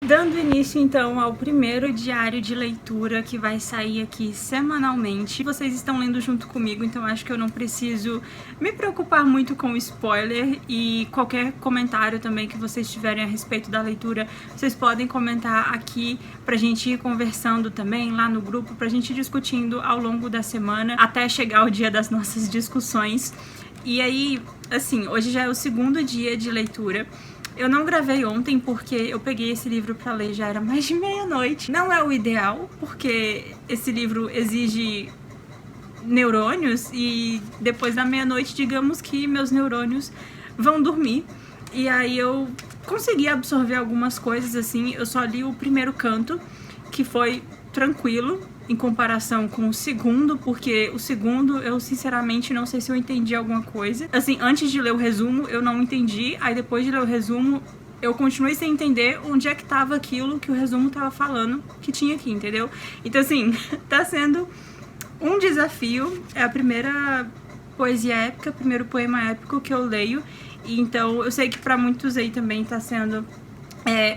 Dando início então ao primeiro diário de leitura que vai sair aqui semanalmente. Vocês estão lendo junto comigo, então acho que eu não preciso me preocupar muito com spoiler, e qualquer comentário também que vocês tiverem a respeito da leitura, vocês podem comentar aqui pra gente ir conversando também lá no grupo, pra gente ir discutindo ao longo da semana até chegar o dia das nossas discussões. E aí, assim, hoje já é o segundo dia de leitura. Eu não gravei ontem porque eu peguei esse livro pra ler, já era mais de meia-noite. Não é o ideal, porque esse livro exige neurônios e depois da meia-noite, digamos que meus neurônios vão dormir. E aí eu consegui absorver algumas coisas, assim. Eu só li o primeiro canto, que foi tranquilo em comparação com o segundo, porque o segundo eu sinceramente não sei se eu entendi alguma coisa. Assim, antes de ler o resumo eu não entendi, aí depois de ler o resumo eu continuei sem entender onde é que tava aquilo que o resumo tava falando que tinha aqui, entendeu? Então assim, tá sendo um desafio. É a primeira poesia épica, primeiro poema épico que eu leio, e então eu sei que pra muitos aí também tá sendo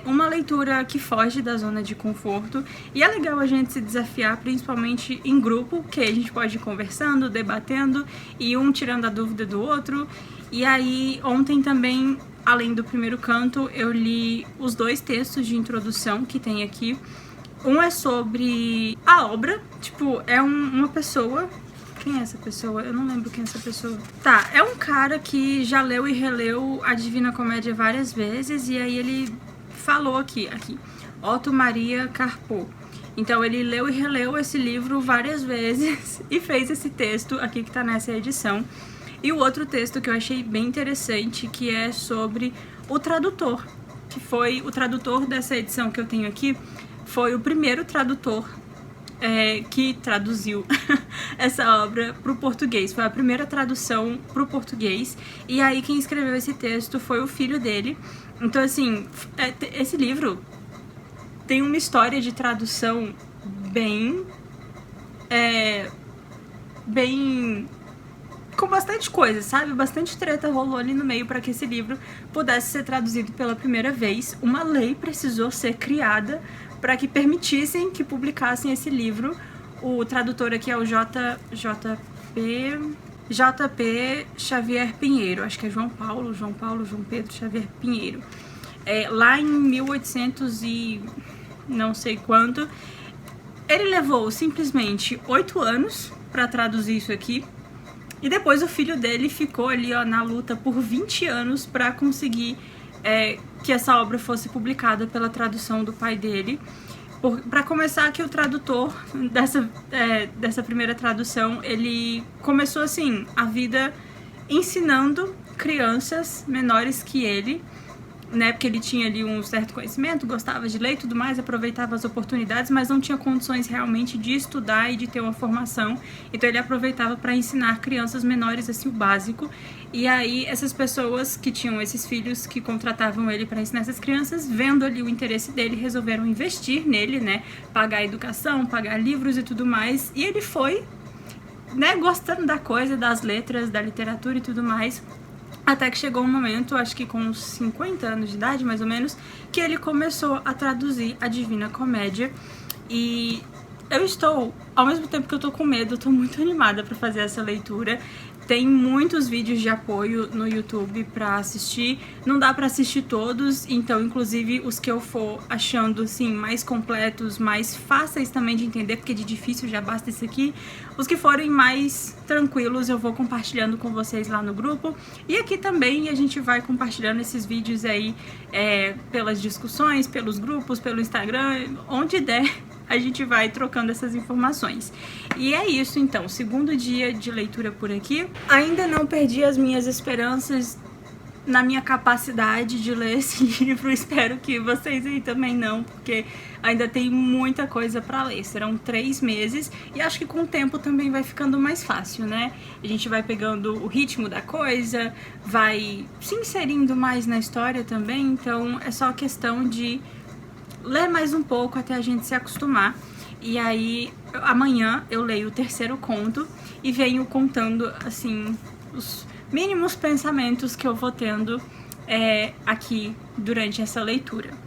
uma leitura que foge da zona de conforto, e é legal a gente se desafiar, principalmente em grupo, que a gente pode ir conversando, debatendo, e um tirando a dúvida do outro. E aí, ontem também, além do primeiro canto, eu li os dois textos de introdução que tem aqui. Um é sobre a obra, tipo, é uma pessoa... Quem é essa pessoa? Eu não lembro quem é essa pessoa. Tá, é um cara que já leu e releu a Divina Comédia várias vezes, e aí ele falou aqui, Otto Maria Carpo. Então ele leu e releu esse livro várias vezes e fez esse texto aqui que tá nessa edição. E o outro texto que eu achei bem interessante, que é sobre o tradutor, que foi o tradutor dessa edição que eu tenho aqui, foi o primeiro tradutor que traduziu essa obra para o português. Foi a primeira tradução para o português. E aí quem escreveu esse texto foi o filho dele. Então assim, esse livro tem uma história de tradução bem com bastante coisa, sabe? Bastante treta rolou ali no meio para que esse livro pudesse ser traduzido pela primeira vez. Uma lei precisou ser criada para que permitissem que publicassem esse livro. O tradutor aqui é o JP Xavier Pinheiro, acho que é João Pedro Xavier Pinheiro. Lá em 1800 e não sei quanto, ele levou simplesmente 8 anos para traduzir isso aqui. E depois o filho dele ficou ali, ó, na luta por 20 anos para conseguir que essa obra fosse publicada pela tradução do pai dele. Para começar, que o tradutor dessa primeira tradução, ele começou assim a vida ensinando crianças menores que ele, né, porque ele tinha ali um certo conhecimento, gostava de ler e tudo mais, aproveitava as oportunidades, mas não tinha condições realmente de estudar e de ter uma formação, então ele aproveitava para ensinar crianças menores assim o básico. E aí essas pessoas que tinham esses filhos que contratavam ele para ensinar essas crianças, vendo ali o interesse dele, resolveram investir nele, né, pagar educação, pagar livros e tudo mais, e ele foi, né, gostando da coisa, das letras, da literatura e tudo mais. Até que chegou um momento, acho que com uns 50 anos de idade, mais ou menos, que ele começou a traduzir a Divina Comédia. E eu estou, ao mesmo tempo que eu tô com medo, eu tô muito animada pra fazer essa leitura. Tem muitos vídeos de apoio no YouTube pra assistir. Não dá pra assistir todos, então inclusive os que eu for achando assim mais completos, mais fáceis também de entender, porque de difícil já basta esse aqui. Os que forem mais tranquilos eu vou compartilhando com vocês lá no grupo. E aqui também a gente vai compartilhando esses vídeos aí pelas discussões, pelos grupos, pelo Instagram, onde der. A gente vai trocando essas informações. E é isso então, segundo dia de leitura por aqui. Ainda não perdi as minhas esperanças na minha capacidade de ler esse livro. Espero que vocês aí também não, porque ainda tem muita coisa pra ler. Serão 3 meses e acho que com o tempo também vai ficando mais fácil, né? A gente vai pegando o ritmo da coisa, vai se inserindo mais na história também, então é só questão de ler mais um pouco até a gente se acostumar. E aí, amanhã eu leio o 3º conto e venho contando, assim, os mínimos pensamentos que eu vou tendo aqui durante essa leitura.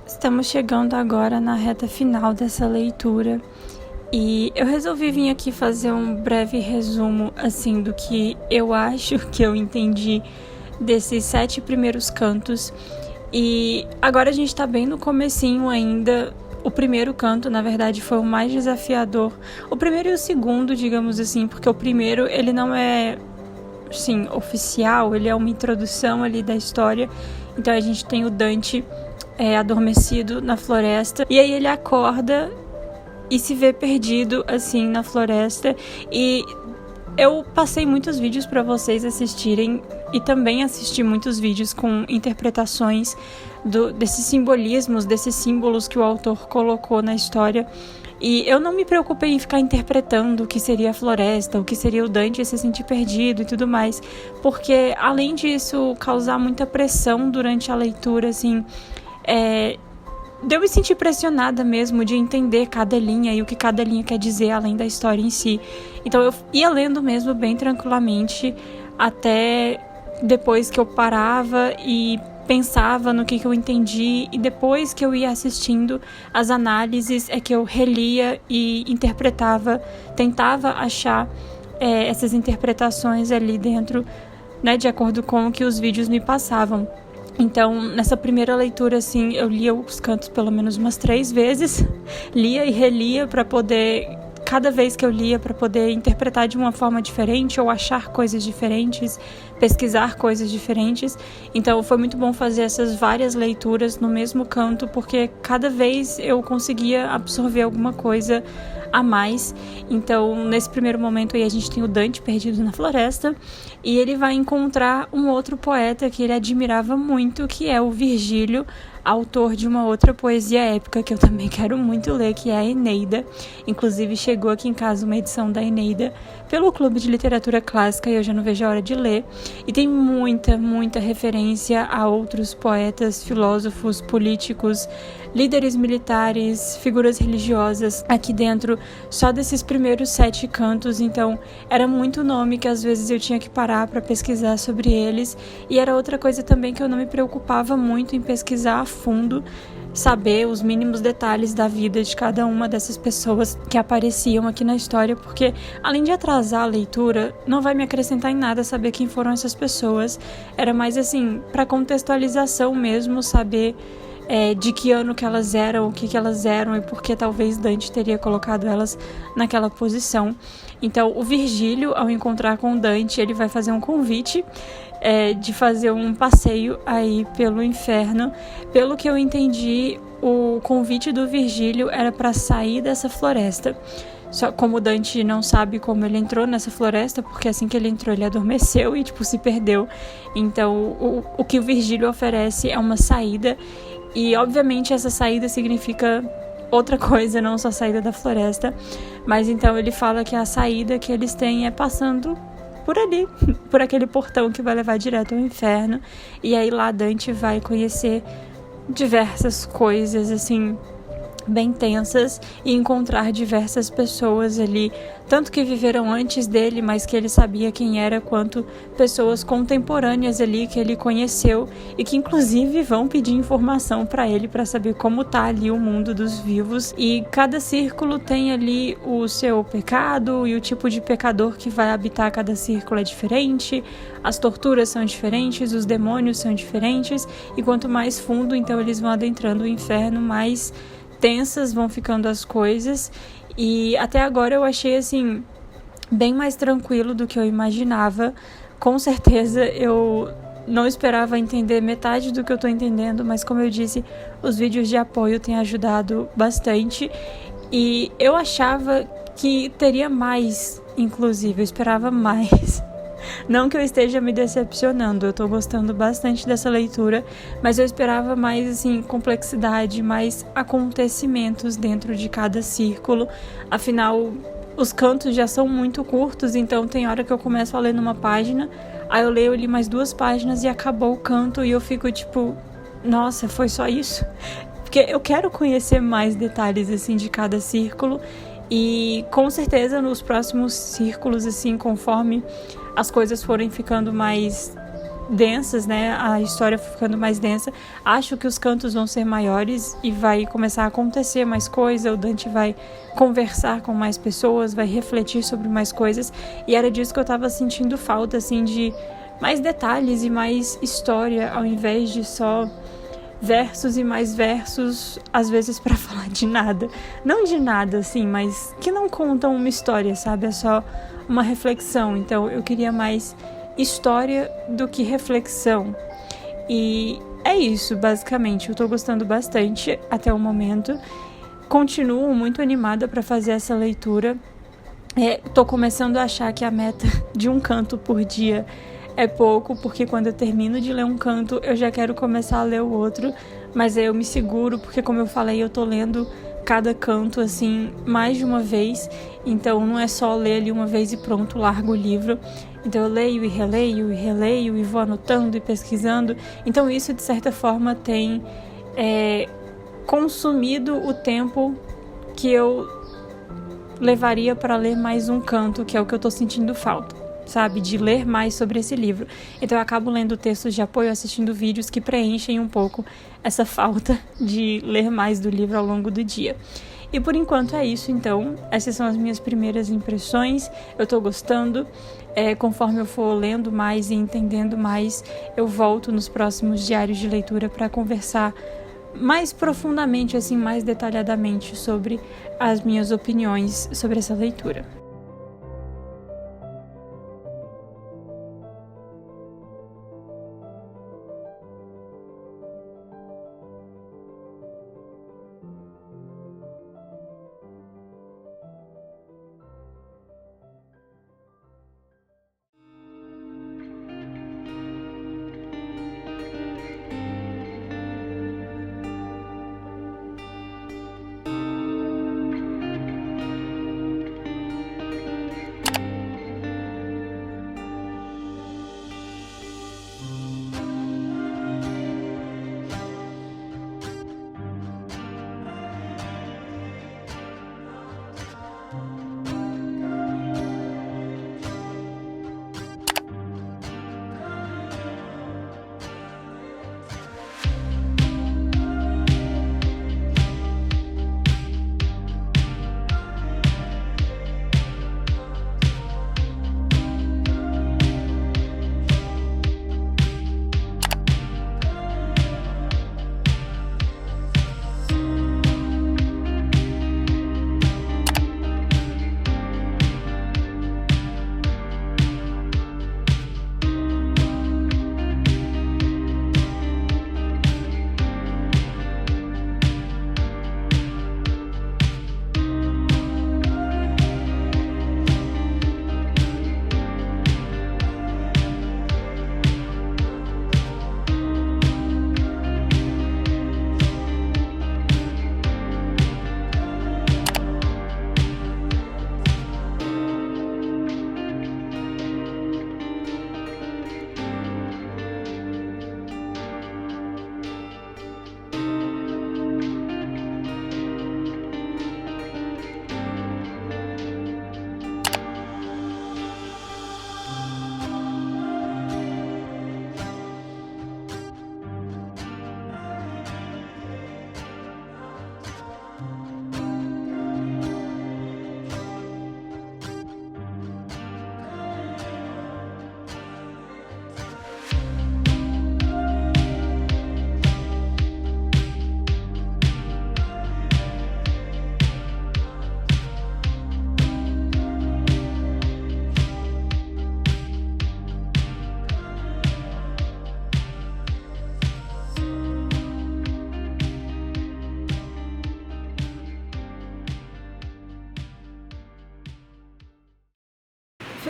Estamos chegando agora na reta final dessa leitura e eu resolvi vir aqui fazer um breve resumo assim do que eu acho que eu entendi desses 7 primeiros cantos. E agora a gente tá bem no comecinho ainda. O primeiro canto, na verdade, foi o mais desafiador. O primeiro e o segundo, digamos assim, porque o primeiro ele não é sim, oficial, ele é uma introdução ali da história. Então a gente tem o Dante adormecido na floresta, e aí ele acorda e se vê perdido assim na floresta. E eu passei muitos vídeos para vocês assistirem e também assisti muitos vídeos com interpretações desses simbolismos, desses símbolos que o autor colocou na história. E eu não me preocupei em ficar interpretando o que seria a floresta, o que seria o Dante se sentir perdido e tudo mais, porque além disso causar muita pressão durante a leitura, assim, de eu me sentir pressionada mesmo de entender cada linha e o que cada linha quer dizer além da história em si. Então eu ia lendo mesmo bem tranquilamente até depois que eu parava e pensava no que eu entendi, e depois que eu ia assistindo as análises é que eu relia e interpretava, tentava achar essas interpretações ali dentro, né, de acordo com o que os vídeos me passavam. Então, nessa primeira leitura, assim, eu lia os cantos pelo menos umas 3 vezes, lia e relia para poder, cada vez que eu lia, para poder interpretar de uma forma diferente ou achar coisas diferentes, pesquisar coisas diferentes. Então, foi muito bom fazer essas várias leituras no mesmo canto, porque cada vez eu conseguia absorver alguma coisa a mais. Então, nesse primeiro momento aí, a gente tem o Dante perdido na floresta, e ele vai encontrar um outro poeta que ele admirava muito, que é o Virgílio, autor de uma outra poesia épica que eu também quero muito ler, que é a Eneida. Inclusive chegou aqui em casa uma edição da Eneida pelo Clube de Literatura Clássica e eu já não vejo a hora de ler. E tem muita referência a outros poetas, filósofos, políticos, líderes militares, figuras religiosas aqui dentro, só desses primeiros 7 cantos. Então era muito nome que às vezes eu tinha que parar para pesquisar sobre eles, e era outra coisa também que eu não me preocupava muito em pesquisar a fundo, saber os mínimos detalhes da vida de cada uma dessas pessoas que apareciam aqui na história, porque além de atrasar a leitura, não vai me acrescentar em nada saber quem foram essas pessoas. Era mais assim, para contextualização mesmo, saber de que ano que elas eram, o que elas eram e por que talvez Dante teria colocado elas naquela posição. Então, o Virgílio, ao encontrar com Dante, ele vai fazer um convite de fazer um passeio aí pelo inferno. Pelo que eu entendi, o convite do Virgílio era para sair dessa floresta. Só como Dante não sabe como ele entrou nessa floresta, porque assim que ele entrou ele adormeceu e se perdeu. Então o que o Virgílio oferece é uma saída, e obviamente essa saída significa outra coisa, não só a saída da floresta. Mas então ele fala que a saída que eles têm é passando por ali, por aquele portão que vai levar direto ao inferno. E aí lá Dante vai conhecer diversas coisas assim bem tensas e encontrar diversas pessoas ali, tanto que viveram antes dele, mas que ele sabia quem era, quanto pessoas contemporâneas ali que ele conheceu e que inclusive vão pedir informação para ele para saber como tá ali o mundo dos vivos. E cada círculo tem ali o seu pecado, e o tipo de pecador que vai habitar cada círculo é diferente, as torturas são diferentes, os demônios são diferentes, e quanto mais fundo então eles vão adentrando o inferno, mais tensas vão ficando as coisas. E até agora eu achei assim bem mais tranquilo do que eu imaginava. Com certeza eu não esperava entender metade do que eu tô entendendo, mas como eu disse, os vídeos de apoio têm ajudado bastante, e eu achava que teria mais, inclusive eu esperava mais. Não que eu esteja me decepcionando, eu tô gostando bastante dessa leitura, mas eu esperava mais assim, complexidade, mais acontecimentos dentro de cada círculo. Afinal, os cantos já são muito curtos, então tem hora que eu começo a ler numa página, aí eu leio ali mais 2 páginas e acabou o canto, e eu fico tipo, nossa, foi só isso? Porque eu quero conhecer mais detalhes assim de cada círculo. E com certeza nos próximos círculos, assim, conforme as coisas forem ficando mais densas, né, a história ficando mais densa, acho que os cantos vão ser maiores e vai começar a acontecer mais coisa, o Dante vai conversar com mais pessoas, vai refletir sobre mais coisas, e era disso que eu tava sentindo falta, assim, de mais detalhes e mais história, ao invés de só versos e mais versos, às vezes para falar de nada. Não de nada, assim, mas que não contam uma história, sabe? É só uma reflexão. Então eu queria mais história do que reflexão. E é isso, basicamente. Eu tô gostando bastante até o momento. Continuo muito animada para fazer essa leitura. Tô começando a achar que a meta de um canto por dia é pouco, porque quando eu termino de ler um canto, eu já quero começar a ler o outro, mas aí eu me seguro, porque como eu falei, eu tô lendo cada canto, assim, mais de uma vez, então não é só ler ali uma vez e pronto, largo o livro. Então eu leio e releio e vou anotando e pesquisando, então isso de certa forma tem consumido o tempo que eu levaria para ler mais um canto, que é o que eu tô sentindo falta, sabe, de ler mais sobre esse livro. Então eu acabo lendo textos de apoio, assistindo vídeos que preenchem um pouco essa falta de ler mais do livro ao longo do dia. E por enquanto é isso, então. Essas são as minhas primeiras impressões. Eu tô gostando. Conforme eu for lendo mais e entendendo mais, eu volto nos próximos diários de leitura para conversar mais profundamente, assim, mais detalhadamente sobre as minhas opiniões sobre essa leitura.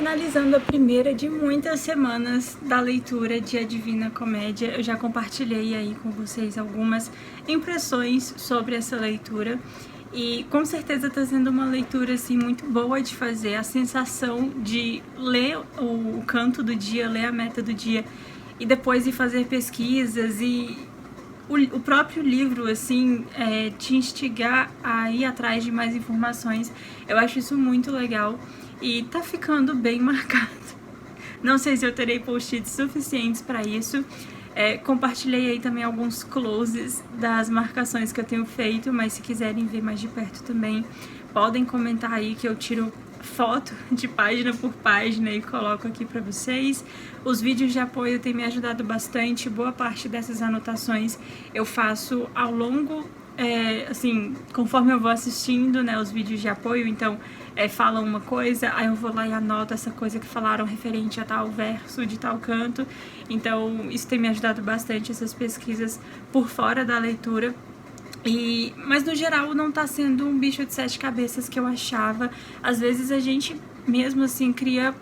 finalizando a primeira de muitas semanas da leitura de A Divina Comédia. Eu já compartilhei aí com vocês algumas impressões sobre essa leitura. E com certeza está sendo uma leitura assim, muito boa de fazer. A sensação de ler o canto do dia, ler a meta do dia e depois ir fazer pesquisas e o próprio livro assim, te instigar a ir atrás de mais informações. Eu acho isso muito legal e tá ficando bem marcado. Não sei se eu terei post-its suficientes para isso. Compartilhei aí também alguns closes das marcações que eu tenho feito, mas se quiserem ver mais de perto também, podem comentar aí que eu tiro foto de página por página e coloco aqui para vocês. Os vídeos de apoio têm me ajudado bastante. Boa parte dessas anotações eu faço ao longo, assim, conforme eu vou assistindo, né, os vídeos de apoio. Então, falam uma coisa, aí eu vou lá e anoto essa coisa que falaram referente a tal verso de tal canto. Então, isso tem me ajudado bastante, essas pesquisas por fora da leitura. Mas no geral não tá sendo um bicho de 7 cabeças que eu achava. Às vezes a gente mesmo assim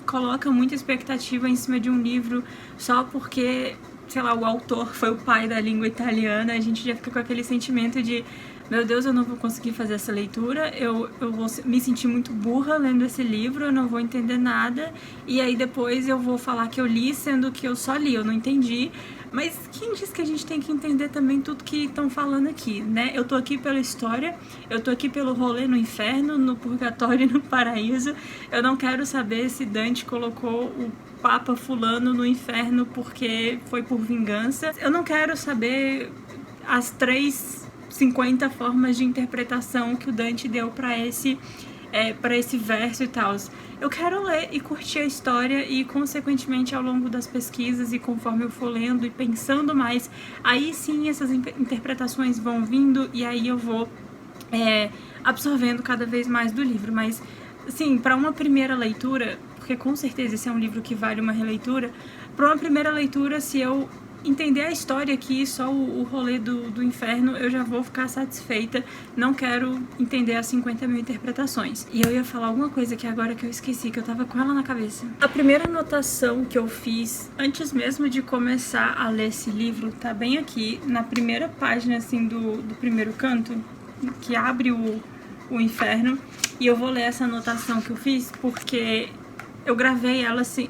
coloca muita expectativa em cima de um livro só porque, sei lá, o autor foi o pai da língua italiana. A gente já fica com aquele sentimento de: meu Deus, eu não vou conseguir fazer essa leitura, eu vou me sentir muito burra lendo esse livro, eu não vou entender nada, e aí depois eu vou falar que eu li, sendo que eu só li, eu não entendi. Mas quem diz que a gente tem que entender também tudo que estão falando aqui, né? Eu tô aqui pela história, eu tô aqui pelo rolê no inferno, no purgatório e no paraíso. Eu não quero saber se Dante colocou o Papa fulano no inferno porque foi por vingança. Eu não quero saber as 50 formas de interpretação que o Dante deu para esse verso e tal. Eu quero ler e curtir a história e, consequentemente, ao longo das pesquisas e conforme eu for lendo e pensando mais, aí sim essas interpretações vão vindo e aí eu vou absorvendo cada vez mais do livro. Mas, assim, para uma primeira leitura, porque com certeza esse é um livro que vale uma releitura, para uma primeira leitura, se eu entender a história aqui, só o rolê do inferno, eu já vou ficar satisfeita. Não quero entender as 50 mil interpretações. E eu ia falar alguma coisa que agora que eu esqueci, que eu tava com ela na cabeça. A primeira anotação que eu fiz, antes mesmo de começar a ler esse livro, tá bem aqui, na primeira página, assim, do primeiro canto, que abre o inferno. E eu vou ler essa anotação que eu fiz, porque eu gravei ela assim...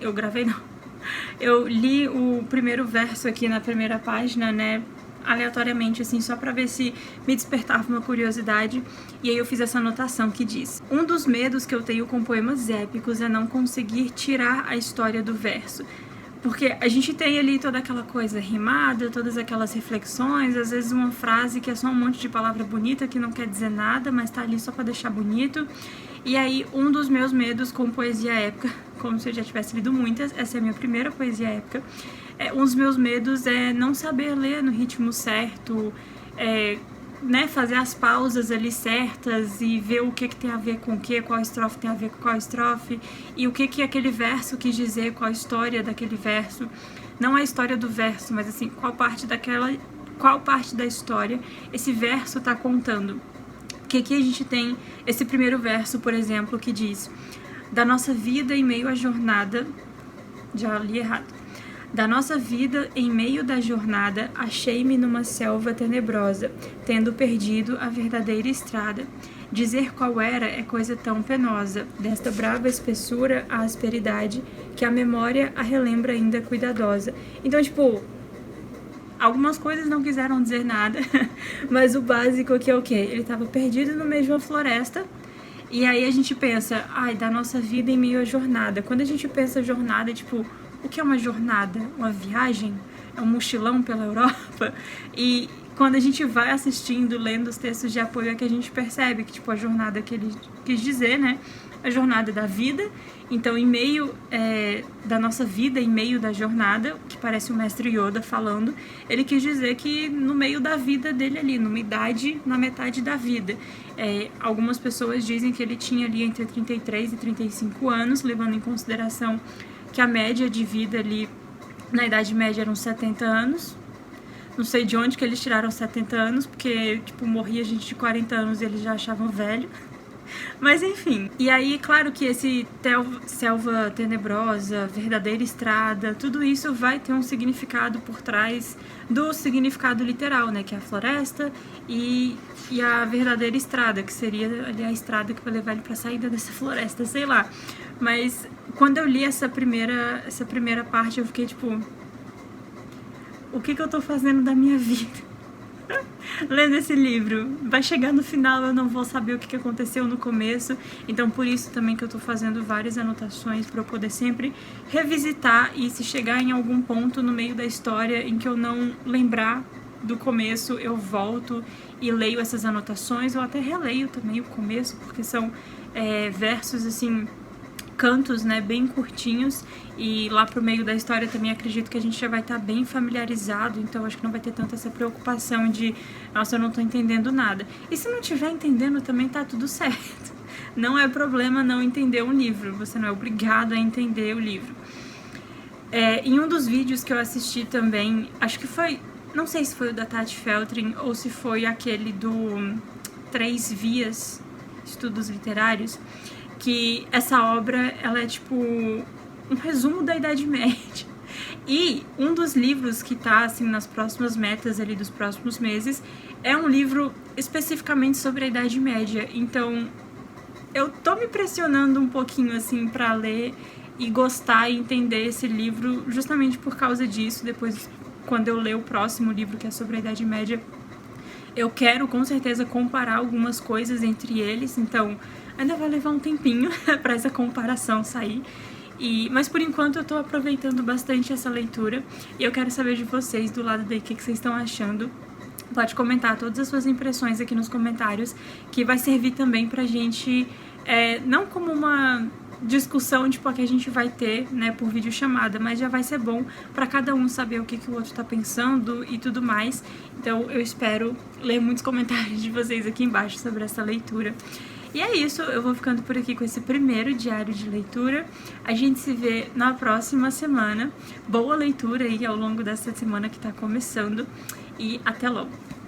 Eu li o primeiro verso aqui na primeira página, né, aleatoriamente, assim, só pra ver se me despertava uma curiosidade. E aí eu fiz essa anotação que diz: um dos medos que eu tenho com poemas épicos é não conseguir tirar a história do verso. Porque a gente tem ali toda aquela coisa rimada, todas aquelas reflexões, às vezes uma frase que é só um monte de palavra bonita que não quer dizer nada, mas tá ali só pra deixar bonito. E aí, um dos meus medos com poesia épica, como se eu já tivesse lido muitas, essa é a minha primeira poesia épica, um dos meus medos é não saber ler no ritmo certo, né, fazer as pausas ali certas e ver o que tem a ver com o que, qual estrofe tem a ver com qual estrofe, e o que aquele verso quis dizer, qual a história daquele verso. Não a história do verso, mas assim, qual parte da história esse verso tá contando. Que aqui a gente tem esse primeiro verso, por exemplo, que diz: da nossa vida em meio à jornada, já li errado, da nossa vida em meio da jornada, achei-me numa selva tenebrosa, tendo perdido a verdadeira estrada. Dizer qual era é coisa tão penosa, desta brava espessura a asperidade, que a memória a relembra ainda cuidadosa. Então, tipo, algumas coisas não quiseram dizer nada, mas o básico aqui é o quê? Ele estava perdido no meio de uma floresta, e aí a gente pensa, da nossa vida em meio à jornada. Quando a gente pensa jornada, tipo, o que é uma jornada? Uma viagem? É um mochilão pela Europa? E quando a gente vai assistindo, lendo os textos de apoio, é que a gente percebe que, tipo, a jornada que ele quis dizer, né? A jornada da vida. Então, em meio da nossa vida, em meio da jornada, que parece o mestre Yoda falando, ele quis dizer que no meio da vida dele ali, na metade da vida. Algumas pessoas dizem que ele tinha ali entre 33 e 35 anos, levando em consideração que a média de vida ali, na Idade Média, eram 70 anos. Não sei de onde que eles tiraram 70 anos, porque, tipo, morria gente de 40 anos e eles já achavam velho. Mas enfim, e aí claro que esse selva tenebrosa, verdadeira estrada, tudo isso vai ter um significado por trás do significado literal, né, que é a floresta e a verdadeira estrada, que seria ali a estrada que vai levar ele pra saída dessa floresta, sei lá. Mas quando eu li essa primeira parte, eu fiquei tipo, o que eu tô fazendo da minha vida? Lendo esse livro, vai chegar no final, eu não vou saber o que aconteceu no começo, então por isso também que eu tô fazendo várias anotações para eu poder sempre revisitar, e se chegar em algum ponto no meio da história em que eu não lembrar do começo, eu volto e leio essas anotações, ou até releio também o começo, porque são versos assim, cantos, né, bem curtinhos, e lá pro meio da história também acredito que a gente já vai estar bem familiarizado, então acho que não vai ter tanta essa preocupação de, nossa, eu não tô entendendo nada. E se não estiver entendendo também tá tudo certo. Não é problema não entender um livro, você não é obrigado a entender o livro. Em um dos vídeos que eu assisti também, acho que foi, não sei se foi o da Tati Feltrin ou se foi aquele do 3 Vias, Estudos Literários, que essa obra, ela é tipo um resumo da Idade Média. E um dos livros que tá, assim, nas próximas metas ali dos próximos meses, é um livro especificamente sobre a Idade Média. Então, eu tô me pressionando um pouquinho, assim, pra ler e gostar e entender esse livro justamente por causa disso. Depois, quando eu ler o próximo livro, que é sobre a Idade Média, eu quero, com certeza, comparar algumas coisas entre eles, então ainda vai levar um tempinho para essa comparação sair. Mas por enquanto eu tô aproveitando bastante essa leitura e eu quero saber de vocês do lado daí o que vocês estão achando. Pode comentar todas as suas impressões aqui nos comentários, que vai servir também pra gente, não como uma discussão tipo a que a gente vai ter, né, por videochamada, mas já vai ser bom pra cada um saber o que o outro tá pensando e tudo mais. Então eu espero ler muitos comentários de vocês aqui embaixo sobre essa leitura. E é isso, eu vou ficando por aqui com esse primeiro diário de leitura. A gente se vê na próxima semana. Boa leitura aí ao longo dessa semana que tá começando e até logo!